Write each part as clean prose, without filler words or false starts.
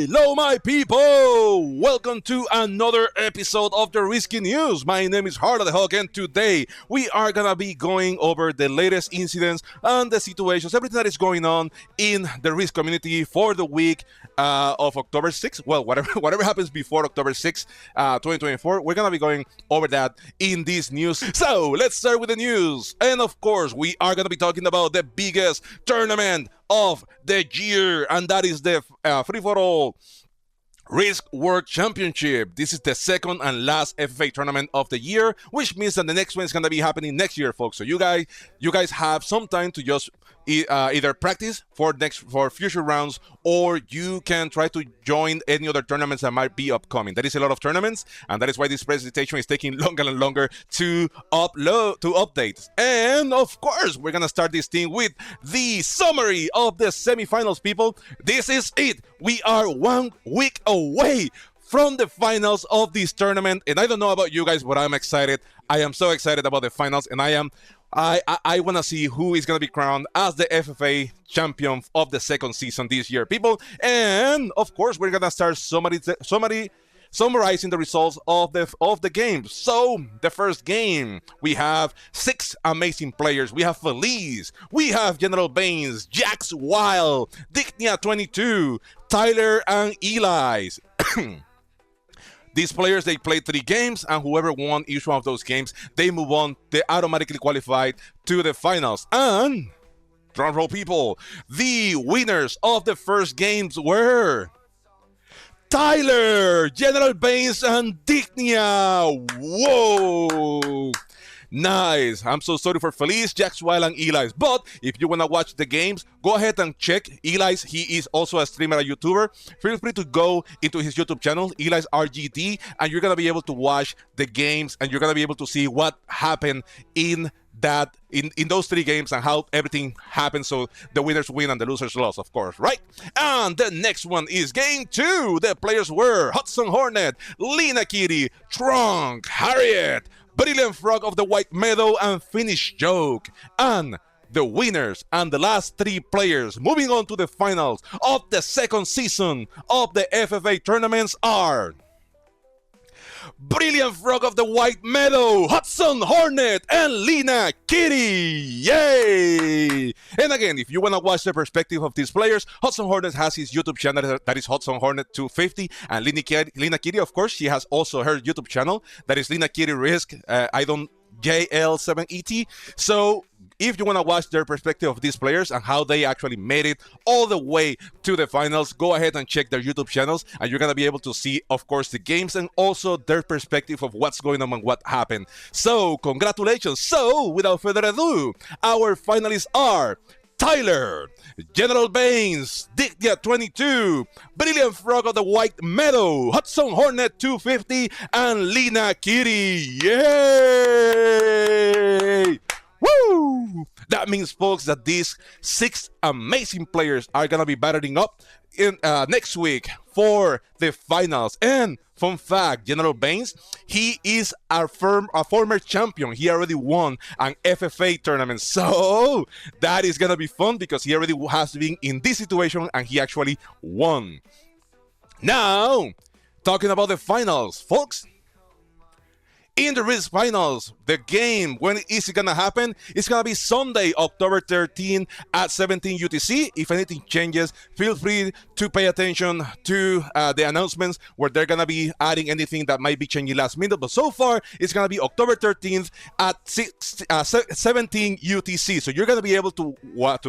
Hello, my people! Welcome to another episode of the Risky News. My name is Harlow the Hawk, and today we are gonna be going over the latest incidents and the situations, everything that is going on in the Risk community for the week of October 6th. Well, whatever happens before October 6th, 2024, we're gonna be going over that in this news. So let's start with the news, and of course, we are gonna be talking about the biggest tournament of the year, and that is the free-for-all Risk World Championship. This is the second and last FFA tournament of the year, which means that the next one is going to be happening next year, folks. So you guys have some time to just either practice for future rounds, or you can try to join any other tournaments that might be upcoming. There is a lot of tournaments, and that is why this presentation is taking longer and longer to update. And of course, we're gonna start this thing with the summary of the semifinals, people. This is it. We are 1 week away from the finals of this tournament, and I don't know about you guys, but I'm excited. I am so excited about the finals, and I want to see who is going to be crowned as the FFA champion of the second season this year, people. And of course, we're going to start summarizing the results of the games. So the first game, we have 6 amazing players. We have Feliz, we have General Baines, Jax Wild, Dignia 22, Tyler, and Eli's. These players, they played 3 games, and whoever won each one of those games, they move on. They automatically qualified to the finals. And, drum roll, people, the winners of the first games were Tyler, General Baines, and Dignia. Whoa! Nice. I'm so sorry for Feliz, Jax Wild, and Eli's. But if you want to watch the games, go ahead and check Eli's. He is also a streamer, a YouTuber. Feel free to go into his YouTube channel, Eli's RGT, and you're going to be able to watch the games, and you're going to be able to see what happened in those 3 games and how everything happened. So the winners win and the losers lost, of course, right? And the next one is game 2. The players were Hudson Hornet, Lena Kitty, Trunk, Harriet, Brilliant Frog of the White Meadow, and Finish Joke. And the winners and the last 3 players moving on to the finals of the second season of the FFA tournaments are Brilliant Frog of the White Meadow, Hudson Hornet, and Lena Kitty. Yay! And again, if you want to watch the perspective of these players, Hudson Hornet has his YouTube channel, that is Hudson Hornet 250, and Lena Kitty, of course, she has also her YouTube channel, that is Lena Kitty Risk, JL7ET. So if you want to watch their perspective of these players and how they actually made it all the way to the finals, go ahead and check their YouTube channels, and you're going to be able to see, of course, the games and also their perspective of what's going on and what happened. So, congratulations. So, without further ado, our finalists are Tyler, General Baines, Dignia 22, Brilliant Frog of the White Meadow, Hudson Hornet 250, and Lena Kitty. Yay! Woo! That means, folks, that these 6 amazing players are gonna be battling up in next week for the finals. And fun fact, General Baines, he is a former champion. He already won an FFA tournament, so that is gonna be fun because he already has been in this situation and he actually won. Now, talking about the finals, folks. In the Risk Finals, the game, when is it going to happen? It's going to be Sunday, October 13 at 17 UTC. If anything changes, feel free to pay attention to the announcements where they're going to be adding anything that might be changing last minute. But so far, it's going to be October 13th at 17 UTC. So you're going to be able to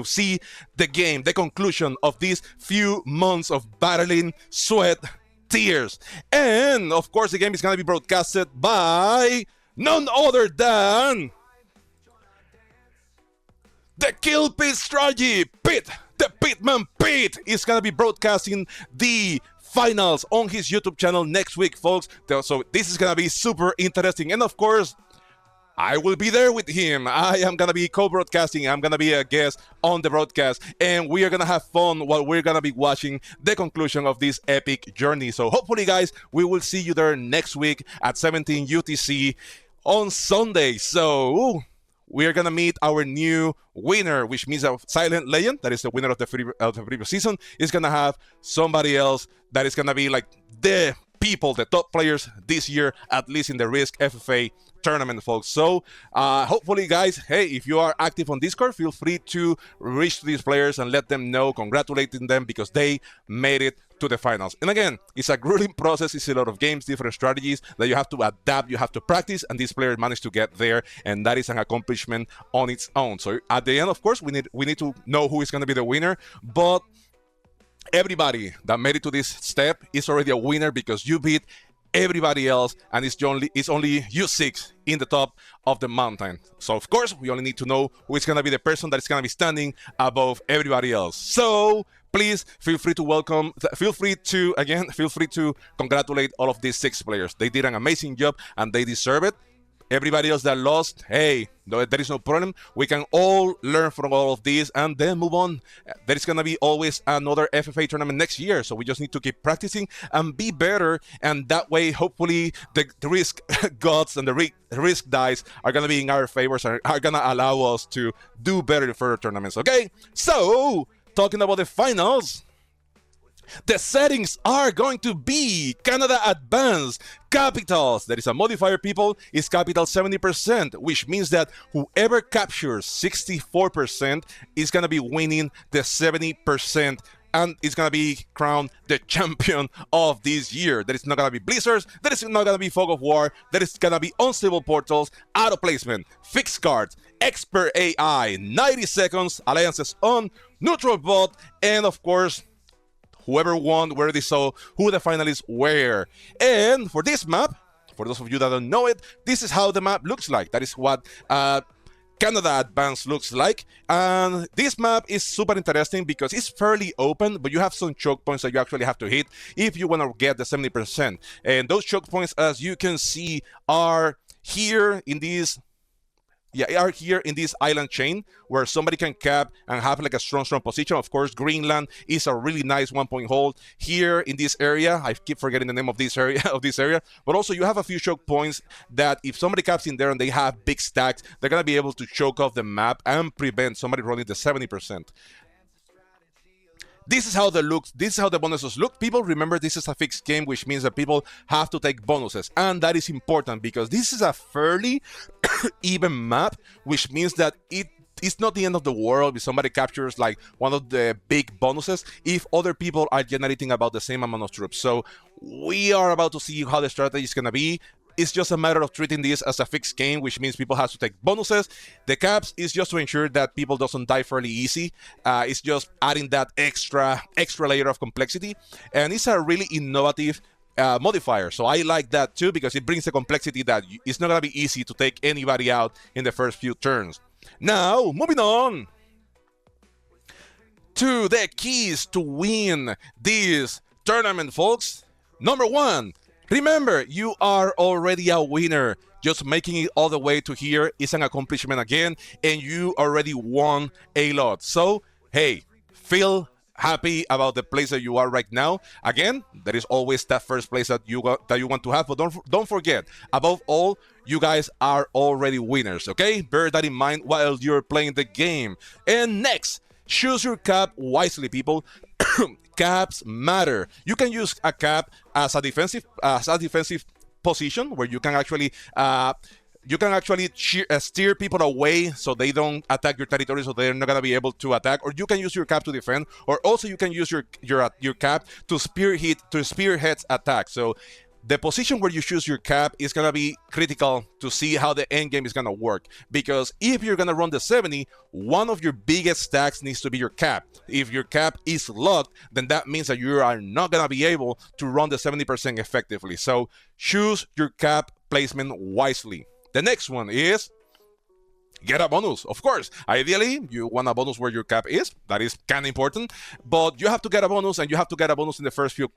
see the game, the conclusion of these few months of battling, sweat, tears. And of course, the game is going to be broadcasted by none other than the Kill Pit Strategy. Pete, the Pitman Pete, is going to be broadcasting the finals on his YouTube channel next week, folks. So this is going to be super interesting. And of course, I will be there with him. I am going to be co-broadcasting. I'm going to be a guest on the broadcast. And we are going to have fun while we're going to be watching the conclusion of this epic journey. So hopefully, guys, we will see you there next week at 17 UTC on Sunday. So we are going to meet our new winner, which means a silent legend, that is the winner of the previous season, is going to have somebody else that is going to be like the people, the top players this year, at least in the Risk FFA tournament, folks. So hopefully, guys, hey, if you are active on Discord, feel free to reach to these players and let them know, congratulating them because they made it to the finals. And again, it's a grueling process. It's a lot of games, different strategies that you have to adapt, you have to practice, and these players managed to get there, and that is an accomplishment on its own. So at the end, of course, we need to know who is going to be the winner, but everybody that made it to this step is already a winner because you beat everybody else, and it's only you six in the top of the mountain. So of course, we only need to know who is going to be the person that is going to be standing above everybody else. So please feel free to congratulate all of these 6 players. They did an amazing job and they deserve it. Everybody else that lost, hey, there is no problem. We can all learn from all of this and then move on. There is going to be always another FFA tournament next year, so we just need to keep practicing and be better. And that way, hopefully, the risk gods and the risk dice are going to be in our favors and are going to allow us to do better in further tournaments, okay? So, talking about the finals, the settings are going to be Canada Advanced Capitals. There is a modifier, people. It's capital 70%, which means that whoever captures 64% is going to be winning the 70%. And it's going to be crowned the champion of this year. There is not going to be Blizzards. There is not going to be Fog of War. There is going to be Unstable Portals, Auto Placement, Fixed Cards, Expert AI, 90 seconds, Alliances on, Neutral Bot, and of course, whoever won, where they saw who the finalists were. And for this map, for those of you that don't know it, this is how the map looks like. That is what Canada Advanced looks like. And this map is super interesting because it's fairly open, but you have some choke points that you actually have to hit if you want to get the 70%. And those choke points, as you can see, are here in these island chain where somebody can cap and have like a strong position. Of course, Greenland is a really nice 1-point hold here in this area. I keep forgetting the name of this area but also you have a few choke points that if somebody caps in there and they have big stacks, they're gonna be able to choke off the map and prevent somebody rolling the 70%. This is how the bonuses look. People, remember, this is a fixed game, which means that people have to take bonuses. And that is important because this is a fairly even map, which means that it's not the end of the world if somebody captures like one of the big bonuses if other people are generating about the same amount of troops. So we are about to see how the strategy is going to be. It's just a matter of treating this as a fixed game, which means people have to take bonuses. The caps is just to ensure that people doesn't die fairly easy. It's just adding that extra layer of complexity. And it's a really innovative modifier. So I like that too because it brings the complexity that it's not going to be easy to take anybody out in the first few turns. Now, moving on to the keys to win this tournament, folks. Number 1. Remember, you are already a winner. Just making it all the way to here is an accomplishment again, and you already won a lot. So, hey, feel happy about the place that you are right now. Again, there is always that first place that you want to have, but don't forget, above all, you guys are already winners, okay? Bear that in mind while you're playing the game. And next, choose your cap wisely, people. Caps matter. You can use a cap as a defensive position where you can actually steer people away so they don't attack your territory, so they're not gonna be able to attack. Or you can use your cap to defend, or also you can use your cap to spearhead attack. So the position where you choose your cap is going to be critical to see how the end game is going to work. Because if you're going to run the 70, one of your biggest stacks needs to be your cap. If your cap is locked, then that means that you are not going to be able to run the 70% effectively. So choose your cap placement wisely. The next one is get a bonus. Of course, ideally, you want a bonus where your cap is. That is kind of important. But you have to get a bonus, and you have to get a bonus in the first few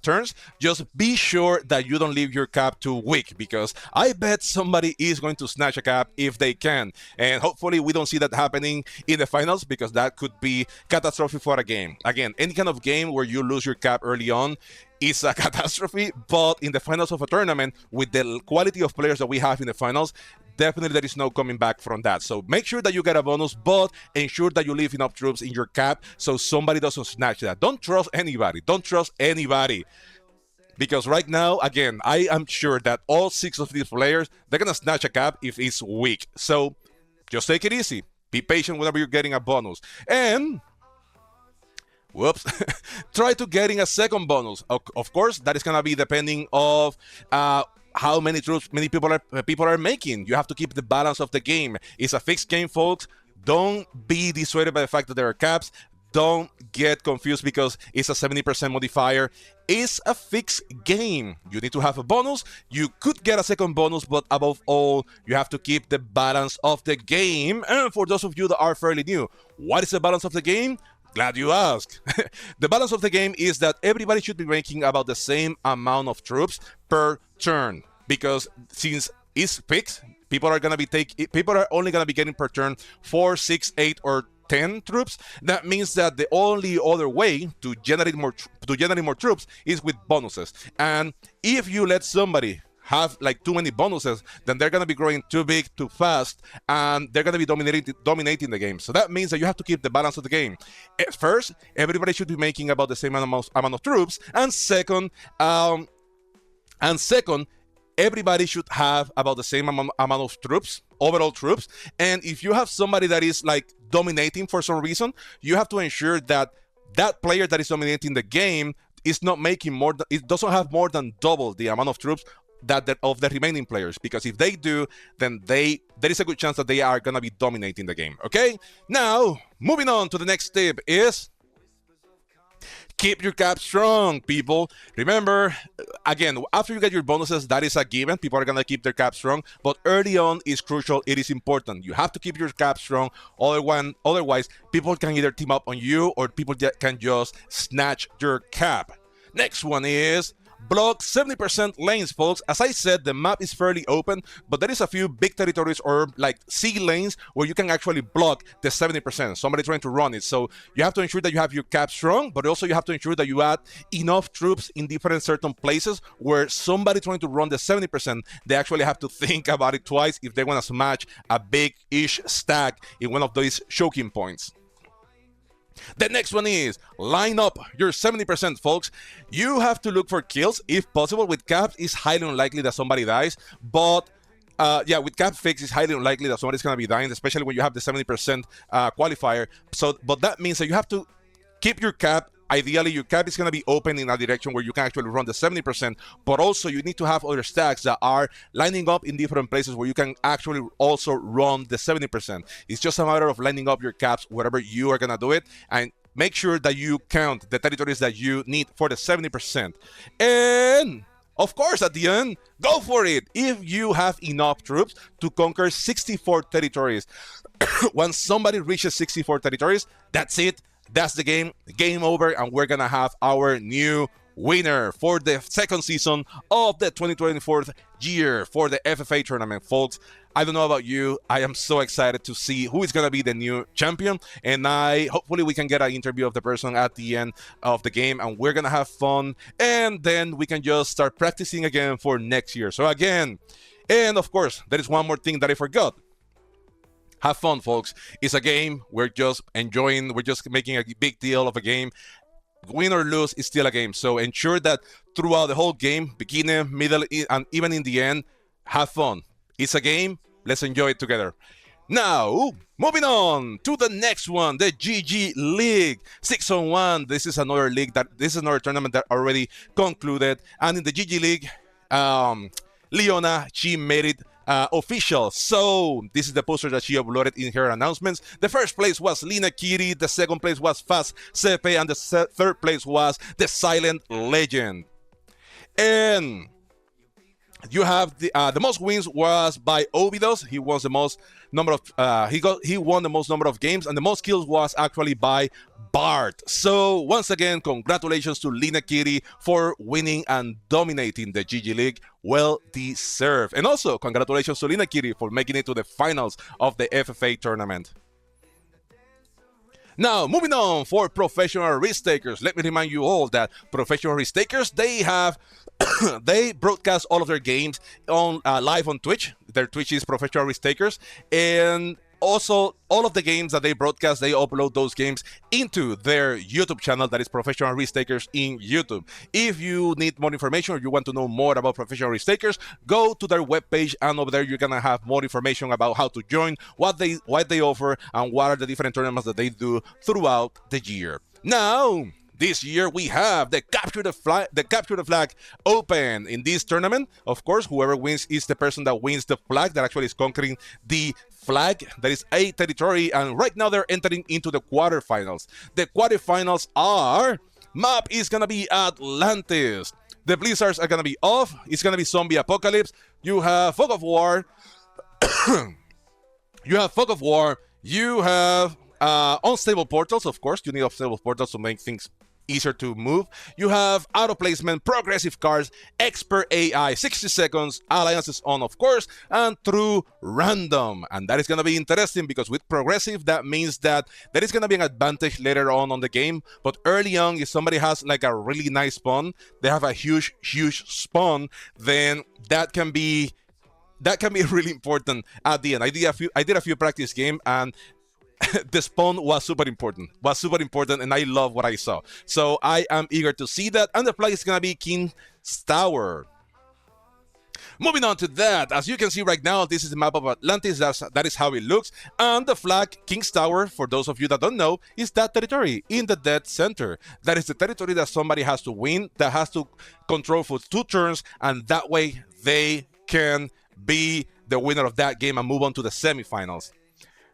turns. Just be sure that you don't leave your cap too weak, because I bet somebody is going to snatch a cap if they can. And hopefully, we don't see that happening in the finals, because that could be catastrophic for a game. Again, any kind of game where you lose your cap early on, is a catastrophe, but in the finals of a tournament, with the quality of players that we have in the finals, definitely there is no coming back from that. So make sure that you get a bonus, but ensure that you leave enough troops in your cap so somebody doesn't snatch that. Don't trust anybody. Don't trust anybody. Because right now, again, I am sure that all 6 of these players, they're going to snatch a cap if it's weak. So just take it easy. Be patient whenever you're getting a bonus. And whoops, try to getting a second bonus. Of course, that is going to be depending of how many troops many people are making. You have to keep the balance of the game. It's a fixed game, folks. Don't be dissuaded by the fact that there are caps. Don't get confused because it's a 70% modifier. It's a fixed game. You need to have a bonus. You could get a second bonus, but above all, you have to keep the balance of the game. And for those of you that are fairly new, what is the balance of the game? Glad you asked. The balance of the game is that everybody should be making about the same amount of troops per turn, because since it's fixed, people are only gonna be getting per turn 4, 6, 8, or 10 troops. That means that the only other way to generate more troops is with bonuses. And if you let somebody have like too many bonuses, then they're gonna be growing too big, too fast, and they're gonna be dominating the game. So that means that you have to keep the balance of the game. First, everybody should be making about the same amount of troops, and second, everybody should have about the same amount of troops, overall troops. And if you have somebody that is like dominating for some reason, you have to ensure that that player that is dominating the game is not making more. It doesn't have more than double the amount of troops that of the remaining players, because if they do, then there is a good chance that they are gonna be dominating the game. Okay, now moving on to the next tip is keep your cap strong, people. Remember, again, after you get your bonuses, that is a given. People are gonna keep their cap strong, but early on is crucial. It is important. You have to keep your cap strong. Otherwise, people can either team up on you or people can just snatch your cap. Next one is block 70% lanes, folks. As I said, the map is fairly open, but there is a few big territories or like C lanes where you can actually block the 70%. Somebody trying to run it. So you have to ensure that you have your cap strong, but also you have to ensure that you add enough troops in different certain places where somebody trying to run the 70%, they actually have to think about it twice if they want to smash a big-ish stack in one of those choking points. The next one is line up your 70%, folks. You have to look for kills if possible. With caps, it's highly unlikely that somebody dies, but with cap fix, it's highly unlikely that somebody's gonna be dying, especially when you have the 70% qualifier. But that means that you have to keep your cap. Ideally, your cap is going to be open in a direction where you can actually run the 70%, but also you need to have other stacks that are lining up in different places where you can actually also run the 70%. It's just a matter of lining up your caps wherever you are going to do it, and make sure that you count the territories that you need for the 70%. And of course, at the end, go for it. If you have enough troops to conquer 64 territories, once somebody reaches 64 territories, that's it. That's the game over, and we're gonna have our new winner for the second season of the 2024 year for the FFA tournament, folks. I don't know about you, I am so excited to see who is gonna be the new champion, and hopefully we can get an interview of the person at the end of the game, and we're gonna have fun, and then we can just start practicing again for next year. So again, and of course, there is one more thing that I forgot. Have fun, folks. It's a game. We're just enjoying. We're just making a big deal of a game. Win or lose, it's still a game. So ensure that throughout the whole game, beginning, middle, and even in the end, have fun. It's a game. Let's enjoy it together. Now, moving on to the next one, the GG League 6-on-1. This is another tournament that already concluded. And in the GG League, Leona, she made it official. So this is the poster that she uploaded in her announcements. The first place was Lina Kitty, the second place was Fast Sepe, and the third place was the Silent Legend. And you have the most wins was by Ovidos. He was the most number of he won the most number of games, and the most kills was actually by Bart. So once again, congratulations to Lina Kitty for winning and dominating the GG League. Well deserved. And also congratulations to Lina Kitty for making it to the finals of the FFA tournament. Now, moving on for professional risk takers. Let me remind you all that professional risk takers, they have they broadcast all of their games on live on Twitch. Their Twitch is professional risk takers, and also all of the games that they broadcast, they upload those games into their YouTube channel, that is professional risk takers in YouTube. If you need more information or you want to know more about professional risk takers, go to their webpage, and over there you're gonna have more information about how to join, what they offer, and what are the different tournaments that they do throughout the year. Now, this year we have the Capture the Flag Open. In this tournament, of course, whoever wins is the person that wins the flag, that actually is conquering the flag that is a territory, and right now they're entering into the quarterfinals. The quarterfinals map is gonna be Atlantis. The Blizzards are gonna be off. It's gonna be Zombie Apocalypse. You have Fog of War. You have Fog of War. You have unstable portals, of course. You need unstable portals to make things easier to move. You have auto placement, progressive cards, expert AI, 60 seconds, alliances on, of course, and through random. And that is going to be interesting because with progressive, that means that there is going to be an advantage later on the game. But early on, if somebody has like a really nice spawn, they have a huge spawn, then that can be really important at the end. I did a few practice game, and the spawn was super important, and I love what I saw. So I am eager to see that, and the flag is gonna be King's Tower. Moving on to that, as you can see right now, this is the map of Atlantis. That is how it looks, and the flag King's Tower, for those of you that don't know, is that territory in the dead center. That is the territory that somebody has to win, that has to control for 2 turns, and that way they can be the winner of that game and move on to the semifinals.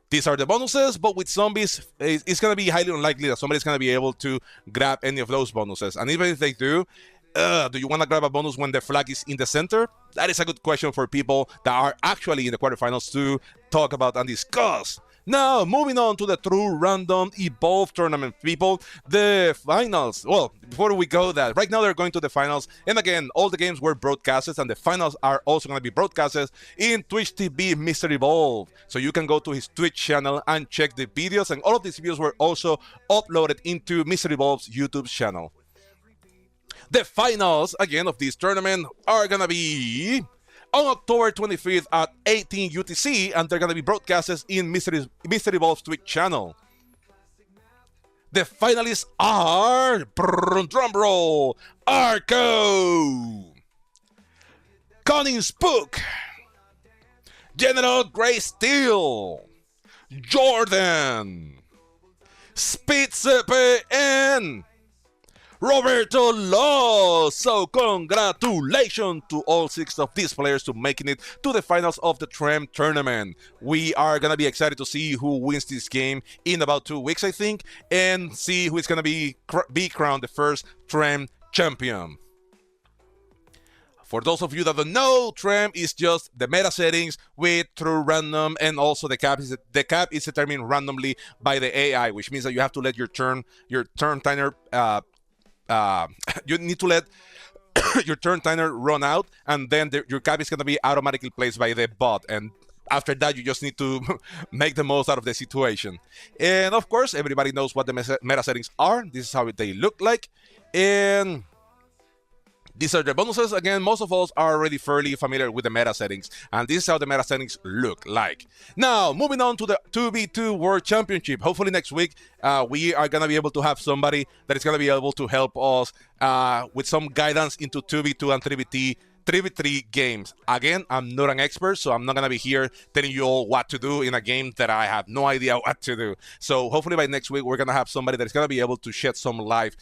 These are the bonuses, but with zombies, it's going to be highly unlikely that somebody's going to be able to grab any of those bonuses. And even if they do you want to grab a bonus when the flag is in the center? That is a good question for people that are actually in the quarterfinals to talk about and discuss. Now, moving on to the true random evolve tournament, people. The finals. Well, before we go that, right now they're going to the finals. And again, all the games were broadcasted, and the finals are also going to be broadcasted in Twitch TV Mr. Evolve. So you can go to his Twitch channel and check the videos. And all of these videos were also uploaded into Mr. Evolve's YouTube channel. The finals, again, of this tournament are going to be on October 25th at 18 UTC, and they're going to be broadcasted in Mr. Evolve's Twitch channel. The finalists are, drumroll, Arco, Cunning Spook, General Grey Steel, Jordan, Spitzepe, and Roberto Law. So congratulations to all 6 of these players to making it to the finals of the TREM tournament. We are going to be excited to see who wins this game in about 2 weeks, I think, and see who is going to be crowned the first TREM champion. For those of you that don't know, TREM is just the meta settings with true random, and also the cap is determined randomly by the AI, which means that you have to let your turn timer you need to let your turn timer run out, and then your cap is going to be automatically placed by the bot, and after that you just need to make the most out of the situation. And of course, everybody knows what the meta settings are. This is how they look like, and these are the bonuses. Again, most of us are already fairly familiar with the meta settings, and this is how the meta settings look like. Now, moving on to the 2v2 World Championship. Hopefully next week, we are going to be able to have somebody that is going to be able to help us with some guidance into 2v2 and 3v3 games. Again, I'm not an expert, so I'm not going to be here telling you all what to do in a game that I have no idea what to do. So hopefully by next week, we're going to have somebody that is going to be able to shed some light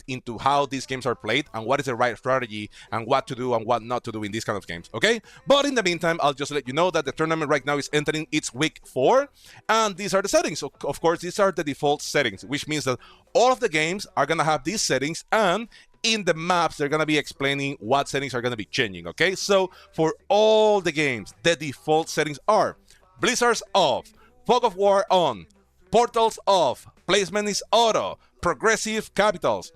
into how these games are played and what is the right strategy and what to do and what not to do in these kind of games, okay? But in the meantime, I'll just let you know that the tournament right now is entering its week 4, and these are the settings. So, of course, these are the default settings, which means that all of the games are going to have these settings, and in the maps, they're going to be explaining what settings are going to be changing, okay? So, for all the games, the default settings are Blizzards off, Fog of War on, Portals off, Placement is auto, Progressive capitals,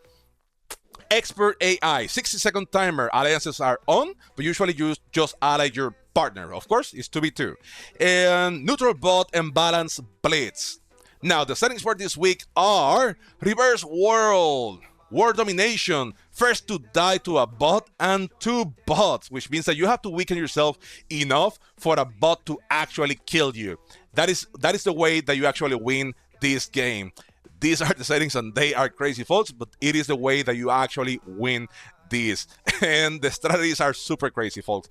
Expert AI, 60-second timer, Alliances are on, but usually you just ally your partner. Of course, it's 2v2. And Neutral Bot and Balance Blitz. Now, the settings for this week are Reverse World, World Domination, first to die to a bot and 2 bots, which means that you have to weaken yourself enough for a bot to actually kill you. That is the way that you actually win this game. These are the settings and they are crazy, folks, but it is the way that you actually win this. And the strategies are super crazy, folks.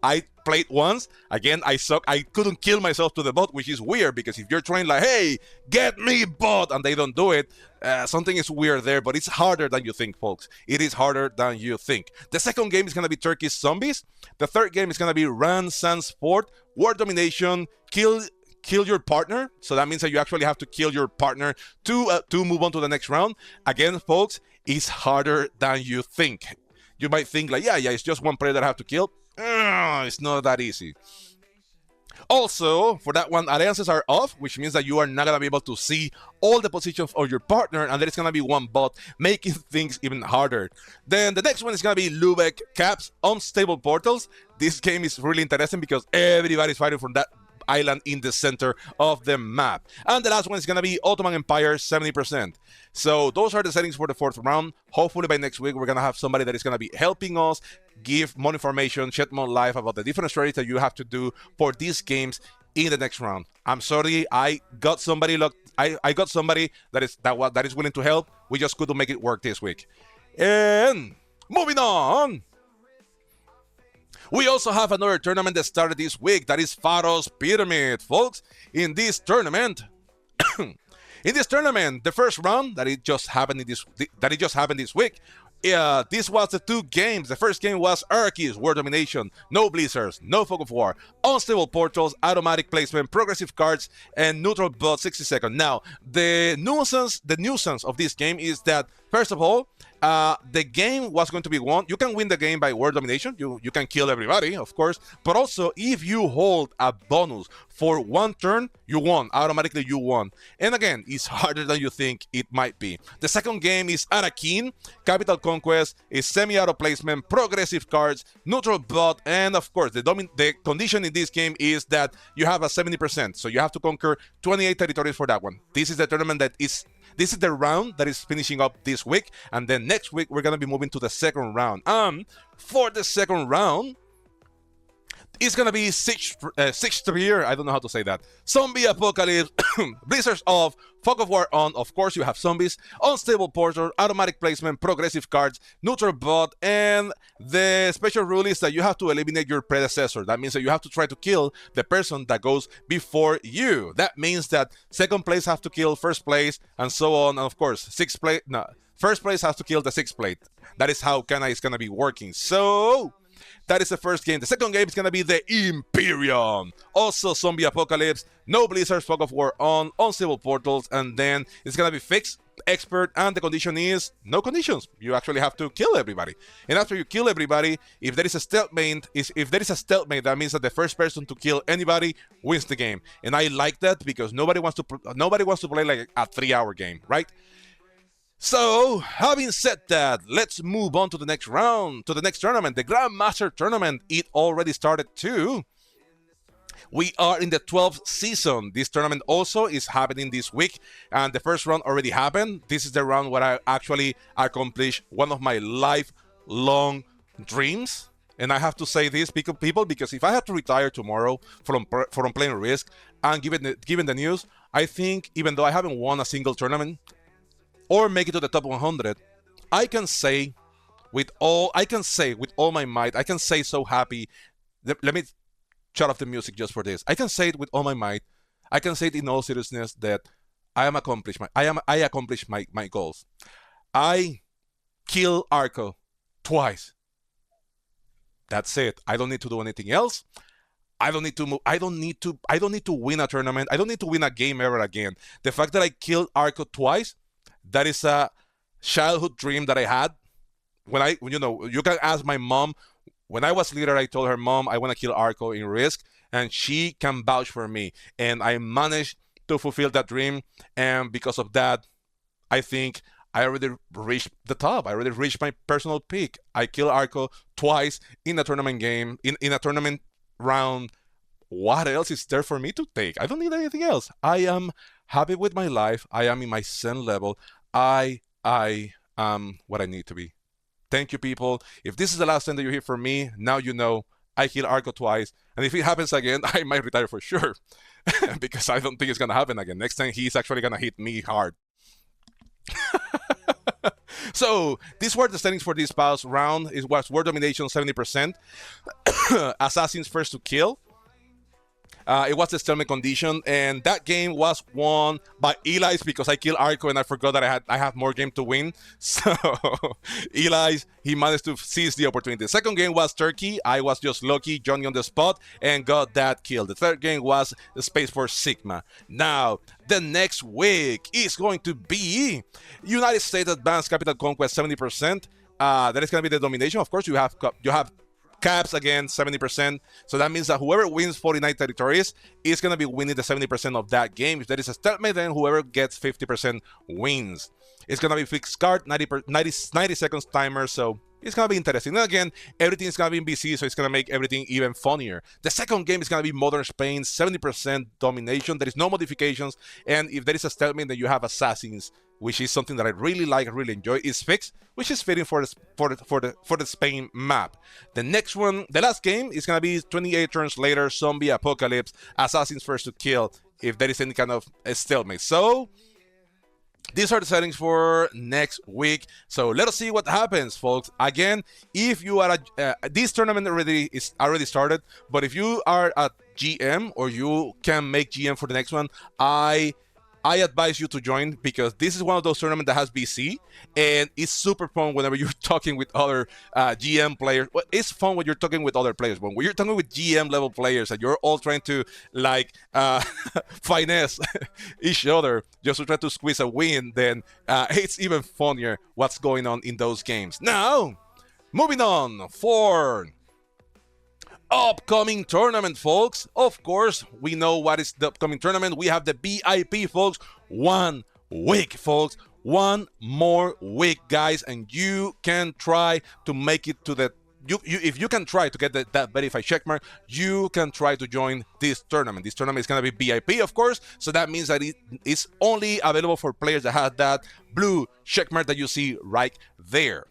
I played once, again, I suck. I couldn't kill myself to the bot, which is weird because if you're trying like, hey, get me bot, and they don't do it, something is weird there, but it's harder than you think, folks. It is harder than you think. The second game is going to be Turkish Zombies. The third game is going to be Run Sans Sport, World Domination, kill your partner. So that means that you actually have to kill your partner to move on to the next round. Again, folks, it's harder than you think. You might think like, yeah, it's just one player that I have to kill. It's not that easy. Also, for that one, alliances are off, which means that you are not going to be able to see all the positions of your partner, and there is going to be one bot, making things even harder. Then the next one is going to be Lubeck Caps, Unstable Portals. This game is really interesting because everybody's fighting from that island in the center of the map. And the last one is going to be Ottoman Empire, 70%. So those are the settings for the fourth round. Hopefully by next week, we're going to have somebody that is going to be helping us give more information, shed more light about the different strategies that you have to do for these games in the next round. I'm sorry, I got somebody I got somebody that is willing to help. We just couldn't make it work this week. And moving on, we also have another tournament that started this week. That is Pharaoh's Pyramid, folks. In this tournament, the first round that it just happened this week. This was the 2 games. The first game was Hierarchies, World Domination, no Blizzards, no Fog of War, Unstable Portals, Automatic Placement, Progressive Cards, and Neutral Bot 60 seconds. Now, the nuisance of this game is that, first of all, the game was going to be won. You can win the game by World Domination. You can kill everybody, of course. But also, if you hold a bonus for 1 turn, you won. Automatically, you won. And again, it's harder than you think it might be. The second game is Arakin, Capital Conquest, is semi-auto placement, progressive cards, neutral bot, and of course, the condition in this game is that you have a 70%. So you have to conquer 28 territories for that one. This is the tournament this is the round that is finishing up this week, and then next week we're going to be moving to the second round. For the second round, it's going to be sixth tier, I don't know how to say that. Zombie Apocalypse, Blizzards off, Fog of War on, of course you have zombies, Unstable Portal, Automatic Placement, Progressive Cards, Neutral Bot, and the special rule is that you have to eliminate your predecessor. That means that you have to try to kill the person that goes before you. That means that second place have to kill first place, and so on, and of course, first place has to kill the sixth place. That is how Kana is going to be working. So that is the first game. The second game is going to be the Imperium. Also, Zombie Apocalypse, no Blizzards, Fog of War on, Unstable Portals, and then it's going to be fixed, expert, and the condition is no conditions. You actually have to kill everybody. And after you kill everybody, if there is a stalemate, that means that the first person to kill anybody wins the game. And I like that because nobody wants to play like a 3-hour game, right? So, having said that, let's move on to the next round, to the next tournament, the Grandmasters Tournament. It already started too. We are in the 12th season. This tournament also is happening this week, and the first round already happened. This is the round where I actually accomplished one of my lifelong dreams. And I have to say this, people, because if I had to retire tomorrow from playing Risk and given the news, I think even though I haven't won a single tournament or make it to the top 100, I can say with all my might, I can say so happy. Let me shut off the music just for this. I can say it with all my might. I can say it in all seriousness that I accomplished my goals. I kill Arco twice. That's it. I don't need to do anything else. I don't need to move. I don't need to win a tournament. I don't need to win a game ever again. The fact that I killed Arco twice, that is a childhood dream that I had. You can ask my mom. When I was little, I told her, Mom, I want to kill Arco in Risk, and she can vouch for me. And I managed to fulfill that dream, and because of that, I think I already reached the top. I already reached my personal peak. I killed Arco twice in a tournament game, in a tournament round. What else is there for me to take? I don't need anything else. I am happy with my life. I am in my zen level. I am what I need to be. Thank you, people. If this is the last time that you hear from me, now you know I kill Arco twice. And if it happens again, I might retire for sure. Because I don't think it's going to happen again. Next time, he's actually going to hit me hard. So, these were the standings for this past round. It was World Domination 70%. Assassins first to kill. It was a stalemate condition, and that game was won by Eli's because I killed Arco and I forgot that I have more game to win. So Eli's, he managed to seize the opportunity. The second game was Turkey. I was just lucky, Johnny on the spot, and got that kill. The third game was Space Force Sigma. Now, the next week is going to be United States Advanced Capital Conquest 70%. That is going to be the domination. Of course, you have caps again 70%, so that means that whoever wins 49 territories is going to be winning the 70% of that game. If there is a stalemate, then whoever gets 50% wins. It's going to be fixed card, 90 seconds timer, so it's going to be interesting. And again, everything is going to be in BC, so it's going to make everything even funnier. The second game is going to be Modern Spain, 70% domination. There is no modifications, and if there is a stalemate, then you have Assassins, which is something that I really like, really enjoy. It's fixed, which is fitting for the Spain map. The next one, the last game, is gonna be 28 turns later, Zombie Apocalypse, Assassins first to kill, if there is any kind of a stalemate. So these are the settings for next week. So let us see what happens, folks. Again, if you are this tournament already started, but if you are a GM or you can make GM for the next one, I advise you to join, because this is one of those tournaments that has BC, and it's super fun whenever you're talking with other GM players. Well, it's fun when you're talking with other players, but when you're talking with GM level players and you're all trying to finesse each other just to try to squeeze a win, then it's even funnier what's going on in those games. Now, moving on for upcoming tournament, folks. Of course, we know what is the upcoming tournament. We have the BIP, folks. 1 week, folks. 1 more week, guys, and you can try to make it to the if you can try to get that verified checkmark, you can try to join this tournament. This tournament is going to be VIP, of course, so that means that it's only available for players that have that blue checkmark that you see right there.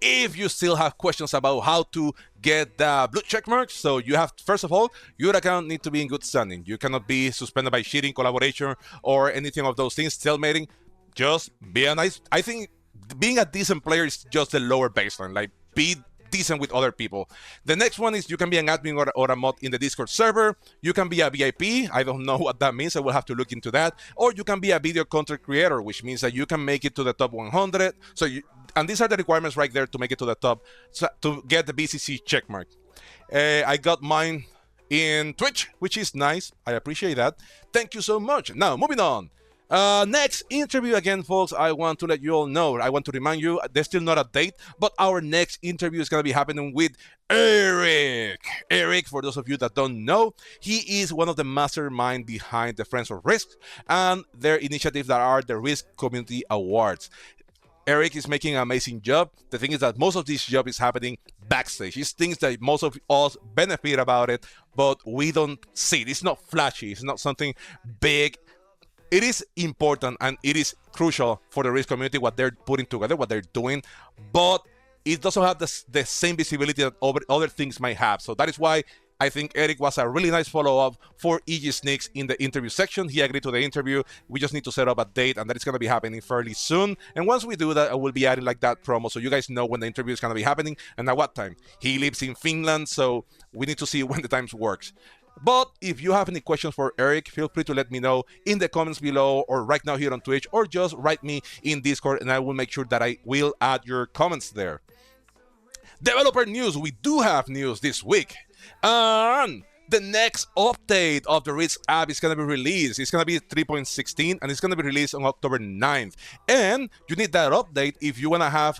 If you still have questions about how to get the blue checkmark, so you have, first of all, your account needs to be in good standing. You cannot be suspended by cheating, collaboration, or anything of those things, stalemating. Just be a nice, I think being a decent player is just the lower baseline. Like, be decent with other people. The next one is you can be an admin or a mod in the Discord server. You can be a VIP. I don't know what that means. I will have to look into that. Or you can be a video content creator, which means that you can make it to the top 100. And these are the requirements right there to make it to the top, so to get the BCC checkmark. I got mine in Twitch, which is nice. I appreciate that. Thank you so much. Now, moving on. Next interview again, folks. I want to let you all know. I want to remind you, there's still not a date, but our next interview is going to be happening with Eirik. Eirik, for those of you that don't know, he is one of the mastermind behind the Friends of Risk and their initiatives that are the Risk Community Awards. Eirik is making an amazing job. The thing is that most of this job is happening backstage. It's things that most of us benefit about it, but we don't see it. It's not flashy. It's not something big. It is important and it is crucial for the Risk community, what they're putting together, what they're doing, but it doesn't have the same visibility that other things might have. So that is why I think Eirik was a really nice follow-up for EG Sneaks in the interview section. He agreed to the interview. We just need to set up a date, and that is going to be happening fairly soon. And once we do that, I will be adding like that promo, so you guys know when the interview is going to be happening and at what time. He lives in Finland, so we need to see when the times works. But if you have any questions for Eirik, feel free to let me know in the comments below or right now here on Twitch, or just write me in Discord and I will make sure that I will add your comments there. Developer news. We do have news this week. And the next update of the Risk app is going to be released. It's going to be 3.16 and it's going to be released on October 9th. And you need that update if you want to have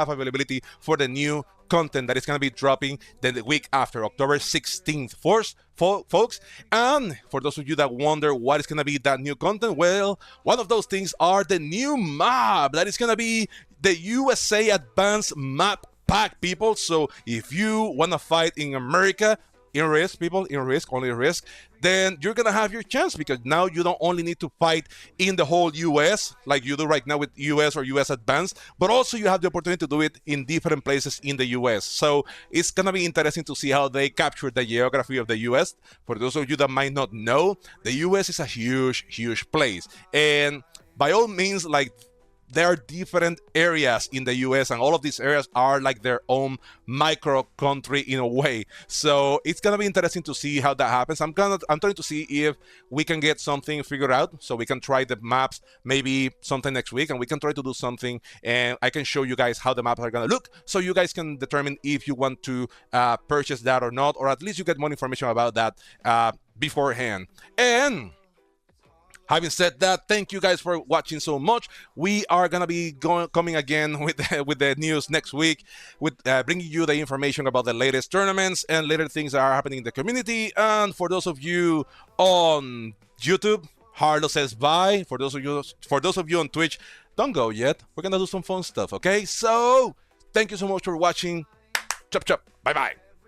availability for the new content that is going to be dropping the week after, October 16th, folks. And for those of you that wonder what is going to be that new content, well, one of those things are the new map that is going to be the USA Advanced Map Pack, people. So if you want to fight in America, in risk, people, in risk, only risk, then you're gonna have your chance, because now you don't only need to fight in the whole US like you do right now with US or US Advanced, but also you have the opportunity to do it in different places in the US. So it's gonna be interesting to see how they capture the geography of the US. For those of you that might not know, the US is a huge place, and by all means, like, there are different areas in the US, and all of these areas are like their own micro country in a way. So it's gonna be interesting to see how that happens. I'm trying to see if we can get something figured out, so we can try the maps maybe sometime next week, and we can try to do something, and I can show you guys how the maps are gonna look, so you guys can determine if you want to purchase that or not, or at least you get more information about that beforehand. And having said that, thank you guys for watching so much. We are gonna be coming again with the news next week, with bringing you the information about the latest tournaments and later things that are happening in the community. And for those of you on YouTube, Harlow says bye. For those of you on Twitch, don't go yet. We're gonna do some fun stuff, okay? So thank you so much for watching. Chop chop. Bye bye.